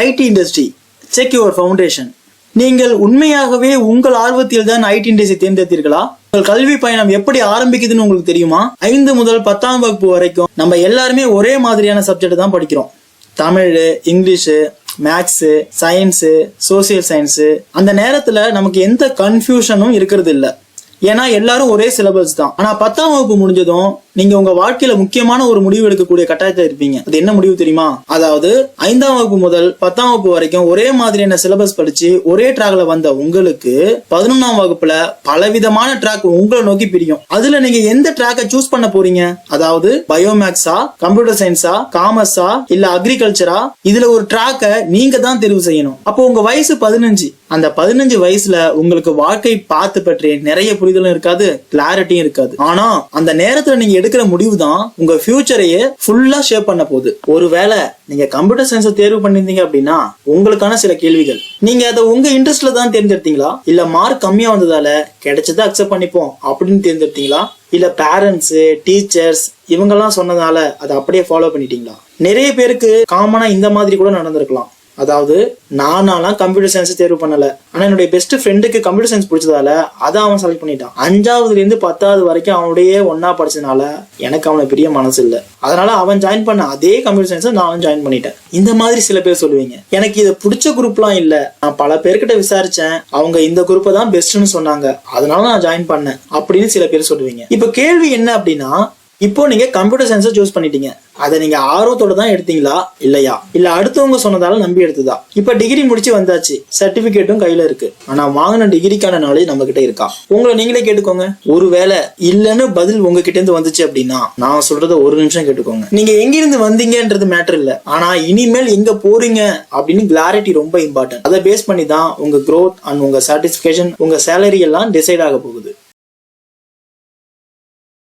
IT industry check your foundation. நீங்கள் உண்மையாகவே உங்கள் ஆர்வத்தில் தான் ஐடி இண்டஸ்ட்ரி தேர்ந்தெடுத்தீர்களா? உங்கள் கல்வி பயணம் எப்படி ஆரம்பிக்குதுன்னு உங்களுக்கு தெரியுமா? 5 முதல் 10ஆம் வகுப்பு வரைக்கும் நம்ம எல்லாருமே ஒரே மாதிரியான சப்ஜெக்ட் தான் படிக்கிறோம். Tamil, English, maths, science, social science. அந்த நேரத்துல நமக்கு எந்த கன்ஃபியூஷனும் இருக்கிறது இல்லை. ஏன்னா எல்லாரும் ஒரே சிலபஸ் தான். ஆனா 10ஆம் வகுப்பு முடிஞ்சதும் நீங்க உங்க வாழ்க்கையில முக்கியமான ஒரு முடிவு எடுக்கக்கூடிய கட்டாயத்தை இருப்பீங்க. அது என்ன முடிவு தெரியுமா? அதாவது 5ஆம் வகுப்பு முதல் 10ஆம் வகுப்பு வரைக்கும் ஒரே மாதிரியான சிலபஸ் படிச்சு ஒரே ட்ராக்ல வந்த உங்களுக்கு 11ஆம் வகுப்புல பலவிதமான ட்ராக் உங்களை நோக்கி பிரியும். அதுல நீங்க எந்த ட்ராக்கை சூஸ் பண்ண போறீங்க? அதாவது பயோமேக்ஸா, கம்ப்யூட்டர் சயின்ஸா, காமர்ஸா, இல்ல அக்ரிகல்ச்சரா? இதுல ஒரு ட்ராக்கை நீங்க தான் தெரிவு செய்யணும். அப்போ உங்க வயசு 15. அந்த 15 வயசுல உங்களுக்கு வாழ்க்கை பார்த்து பற்றி நிறைய புரிதலும் இருக்காது, கிளாரிட்டியும் இருக்காது. ஆனா அந்த நேரத்துல நீங்க எடுக்கிற முடிவு தான் உங்க ஃபியூச்சரையே ஃபுல்லா ஷேப் பண்ண போகுது. ஒருவேளை நீங்க கம்ப்யூட்டர் சயின்ஸை தேர்வு பண்ணிருந்தீங்க அப்படின்னா உங்களுக்கான சில கேள்விகள். நீங்க அதை உங்க இன்ட்ரெஸ்ட்ல தான் தேர்ந்தெடுத்தீங்களா? இல்ல மார்க் கம்மியா வந்ததால கிடைச்சதை அக்செப்ட் பண்ணிப்போம் அப்படின்னு தேர்ந்தெடுத்தீங்களா? இல்ல பேரண்ட்ஸ், டீச்சர்ஸ் இவங்கெல்லாம் சொன்னதால அதை அப்படியே ஃபாலோ பண்ணிட்டீங்களா? நிறைய பேருக்கு காமனா இந்த மாதிரி கூட நடந்திருக்கலாம். அதாவது நானாலாம் கம்ப்யூட்டர் சயின்ஸ் தேர்வு பண்ணல, ஆனா என்னுடைய பெஸ்ட் ஃப்ரெண்டுக்கு கம்ப்யூட்டர் சயின்ஸ் பிடிச்சதால அதை அவன் செலக்ட் பண்ணிட்டான். 5ஆவதுல இருந்து 10ஆவது வரைக்கும் அவனுடைய ஒன்னா படிச்சதுனால எனக்கு அவனை பெரிய மனசு இல்லை. அதனால அவன் ஜாயின் பண்ண அதே கம்ப்யூட்டர் சயின்ஸை நான் ஜாயின் பண்ணிட்டேன். இந்த மாதிரி சில பேர் சொல்லுவீங்க, எனக்கு இதை பிடிச்ச குரூப்லாம் இல்ல, நான் பல பேர்கிட்ட விசாரிச்சேன், அவங்க இந்த குரூப்பை தான் பெஸ்ட்னு சொன்னாங்க, அதனால நான் ஜாயின் பண்ணேன் அப்படின்னு சில பேர் சொல்லுவீங்க. இப்ப கேள்வி என்ன அப்படின்னா, இப்போ நீங்க கம்ப்யூட்டர் சயின்ஸை சூஸ் பண்ணிட்டீங்க. அதை நீங்க ஆர்வத்தோட தான் எடுத்தீங்களா இல்லையா? இல்ல அடுத்தவங்க சொன்னதால நம்பி எடுத்ததா? இப்ப டிகிரி முடிச்சு வந்தாச்சு, சர்டிபிகேட்டும் கையில இருக்கு. ஆனா வாங்கின டிகிரிக்கான நாலேஜ் நம்ம கிட்ட இருக்கா? உங்களை நீங்களே கேட்டுக்கோங்க. ஒருவேளை இல்லன்னு பதில் உங்ககிட்ட இருந்து வந்துச்சு அப்படின்னா நான் சொல்றத ஒரு நிமிஷம் கேட்டுக்கோங்க. நீங்க எங்கிருந்து வந்தீங்கன்றது மேட்டர் இல்ல, ஆனா இனிமேல் எங்க போறீங்க அப்படின்னு கிளாரிட்டி ரொம்ப இம்பார்ட்டன்ட். அதை பேஸ் பண்ணி தான் உங்க growth அண்ட் உங்க சாட்டிஸ்பேக்ஷன், உங்க சேலரி எல்லாம் டிசைட் ஆக போகுது.